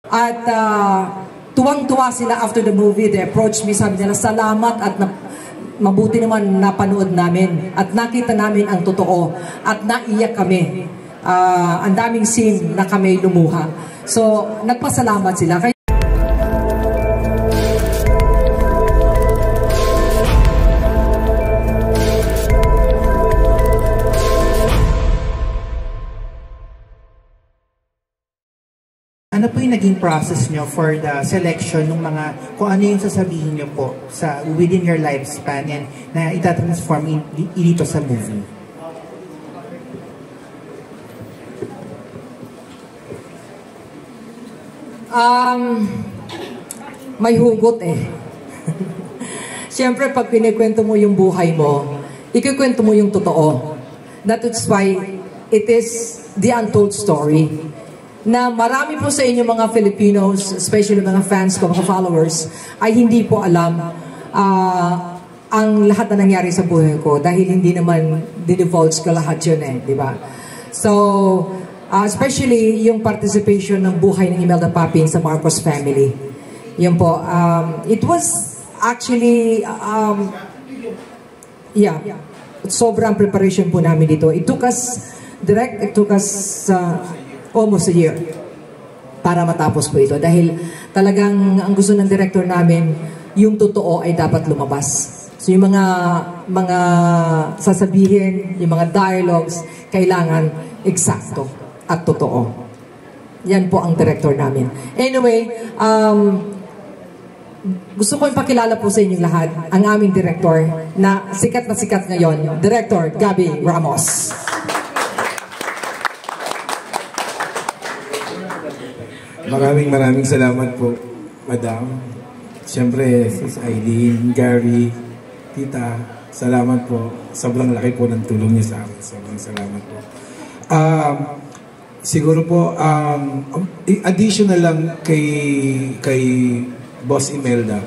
At tuwang-tuwa sila after the movie. They approached me, sabi nila, salamat at mabuti naman napanood namin. At nakita namin ang totoo. At naiyak kami. Ang daming scene na kami lumuha. So, nagpasalamat sila. Ano po yung naging process nyo for the selection ng mga, kung ano yung sasabihin nyo po sa within your lifespan and na itatransform dito sa movie? May hugot eh. Siyempre, pag pinikwento mo yung buhay mo, ikikwento mo yung totoo. That is why it is the untold story. Na marami po sa inyo mga Filipinos, especially mga fans ko, mga followers, ay hindi po alam ang lahat na nangyari sa buhay ko dahil hindi naman dinivulge ko lahat yun eh, di ba? So, especially yung participation ng buhay ng Imelda Papin sa Marcos family. Yun po, it was actually, sobrang preparation po namin dito. It took us almost a year para matapos po ito. Dahil talagang ang gusto ng director namin, yung totoo ay dapat lumabas. So yung mga sasabihin, yung mga dialogues, kailangan eksakto at totoo. Yan po ang director namin. Anyway, gusto ko ipakilala po sa inyong lahat ang aming director na sikat ngayon, Director Gabby Ramos. Maraming salamat po, Madam. Siyempre, Sis Eileen, Gary, Tita, salamat po. Sobrang laki po ng tulong niyo sa akin. Sobrang salamat po. Siguro po, additional lang kay Boss Imelda,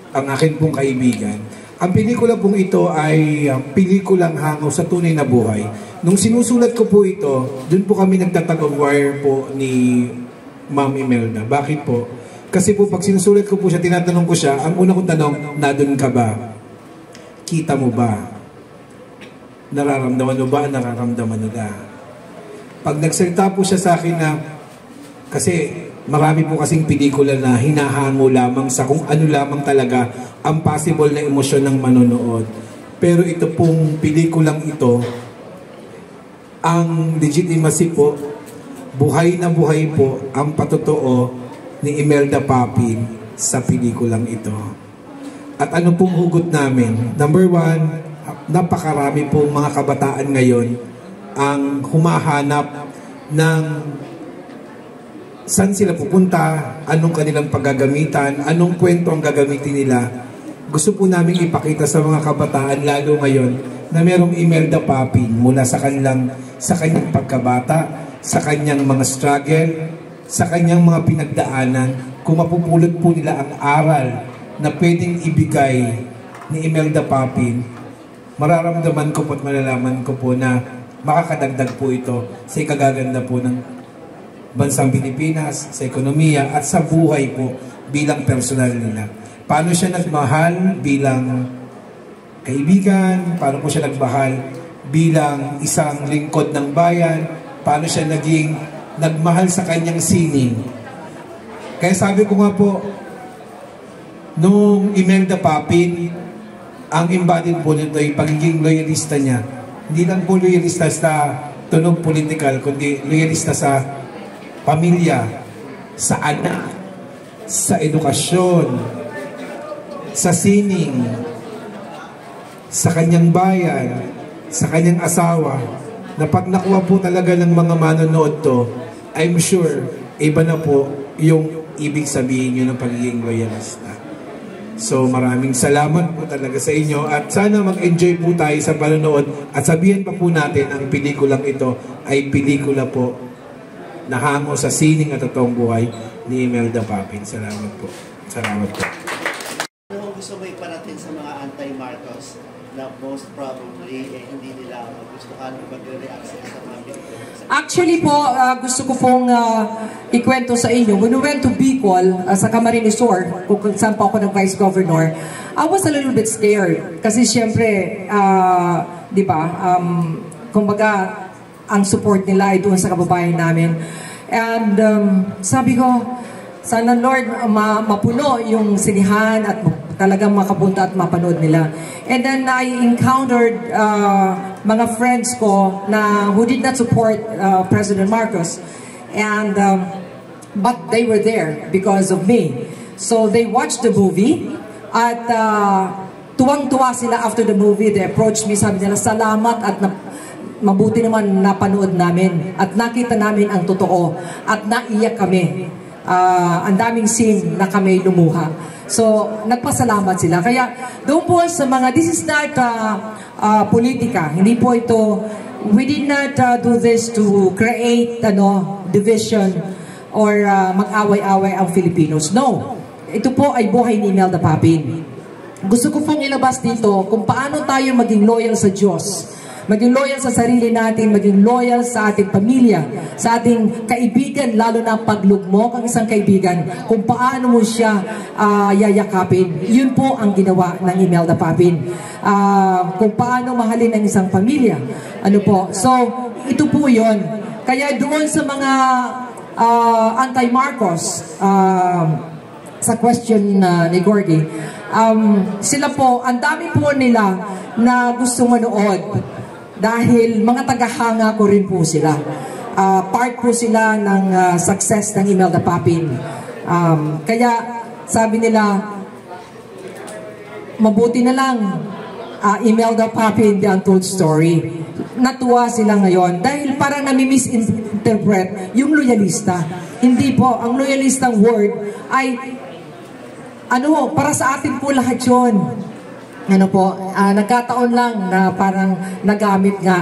ang akin pong kaibigan. Ang pelikula pong ito ay pelikulang hango sa tunay na buhay. Nung sinusulat ko po ito, dun po kami nagtatag of wire po ni Ma'am Imelda. Bakit po? Kasi po pag sinusulat ko po siya, tinatanong ko siya, ang una kong tanong, nadun ka ba? Kita mo ba? Nararamdaman mo ba? Nararamdaman nila? Pag nagsalita po siya sa akin na, kasi marami po kasing pelikula na hinahango lamang sa kung ano lamang talaga ang possible na emosyon ng manonood. Pero ito pong pelikulang ito, ang legitimacy po, buhay na buhay po ang patotoo ni Imelda Papin sa pelikulang ito. At ano pong hugot namin? Number one, napakarami pong mga kabataan ngayon ang humahanap ng saan sila pupunta, anong kanilang paggagamitan, anong kwento ang gagamitin nila. Gusto po namin ipakita sa mga kabataan, lalo ngayon, na merong Imelda Papin mula sa kanyang pagkabata, sa kanyang mga struggle, sa kanyang mga pinagdaanan, kung mapupulot po nila ang aral na pwedeng ibigay ni Imelda Papin, mararamdaman ko po at malalaman ko po na makakadagdag po ito sa ikagaganda po ng bansang Pilipinas, sa ekonomiya at sa buhay po bilang personal nila. Paano siya nagmahal bilang kaibigan, paano po siya nagmahal bilang isang lingkod ng bayan, paano siya nagmahal sa kanyang sining. Kaya sabi ko nga po, nung Imelda Papin, ang embodied po nito ay pagiging loyalista niya. Hindi lang po loyalista sa tunog political, kundi loyalista sa pamilya, sa anak, sa edukasyon, sa sining, sa kanyang bayan, sa kanyang asawa, na pag nakuha po talaga ng mga manonood to, I'm sure, iba na po yung ibig sabihin nyo ng pagiging loyalista. So maraming salamat po talaga sa inyo at sana mag-enjoy po tayo sa panonood at sabihin pa po natin ang pelikulang ito ay pelikula po na hango sa sining at totoong buhay ni Imelda Papin. Salamat po. Salamat po. Ano gusto mo iparating sa mga anti-Marcos na most probably hindi nila magustuhan o magre-react sa mga Pilipino? Actually po, gusto ko pong ikwento sa inyo. When we went to Bicol, sa Camarines Sur, kung saan po ako ng Vice Governor, I was a little bit scared. Kasi siyempre, di ba, kumbaga, ang support nila ay doon sa kababayan namin. And sabi ko, sana Lord, mapuno yung sinihan at talagang makapunta at mapanood nila. And then I encountered mga friends ko na who did not support President Marcos. And but they were there because of me. So they watched the movie at tuwang-tuwa sila after the movie. They approached me, sabi nila, salamat at mabuti naman napanood namin at nakita namin ang totoo at naiyak kami. Ang daming scene na kami lumuha. So, nagpasalamat sila. Kaya, doon po sa mga, this is not politika. Hindi po ito, we did not do this to create division or mag-away-away ang Filipinos. No. Ito po ay buhay ni Imelda Papin. Gusto ko pong ilabas dito kung paano tayo maging loyal sa Diyos. Maging loyal sa sarili natin, maging loyal sa ating pamilya, sa ating kaibigan, lalo na paglugmok ang isang kaibigan, kung paano mo siya yayakapin. Yun po ang ginawa ng Imelda Papin. Kung paano mahalin ang isang pamilya. Ano po? So, ito po yun. Kaya doon sa mga anti-Marcos, sa question ni Gorgie, sila po, ang dami po nila na gusto manood. Dahil mga tagahanga ko rin po sila. Part po sila ng success ng Imelda Papin. Kaya sabi nila, mabuti na lang Imelda Papin, The Untold Story. Natuwa sila ngayon dahil parang nami-misinterpret yung loyalista. Hindi po, ang loyalistang word ay para sa atin po lahat yun. Nagkataon lang na parang nagamit nga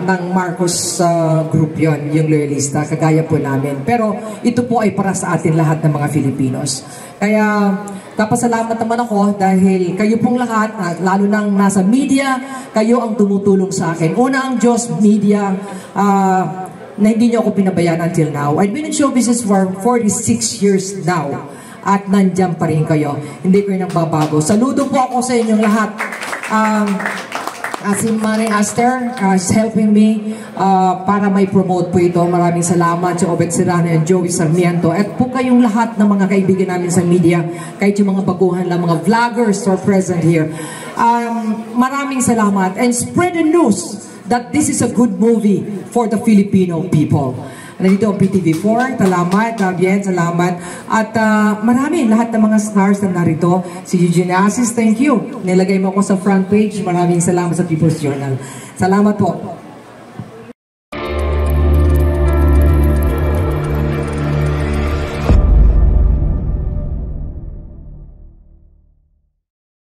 ng Marcos group yon, yung loyalista, kagaya po namin. Pero ito po ay para sa atin lahat ng mga Filipinos. Kaya napasalamat naman ako dahil kayo pong lahat, lalo nang nasa media, kayo ang tumutulong sa akin. Una ang Diyos Media, na hindi niyo ako pinabayaan until now. I've been in show business for 46 years now. At nandiyan pa rin kayo. Hindi ko yung nagbabago. Saludo po ako sa inyong lahat. Si Manny Aster is helping me para may promote po ito. Maraming salamat si Obet Serrano and Joey Sarmiento. At po kayong lahat ng mga kaibigan namin sa media, kahit yung mga baguhan lang, mga vloggers who are present here. Maraming salamat. And spread the news that this is a good movie for the Filipino people. Nandito ang PTV4, salamat, Bien, salamat. At marami, lahat ng mga stars na narito. Si Eugene Asis, thank you. Nilagay mo ako sa front page. Maraming salamat sa People's Journal. Salamat po.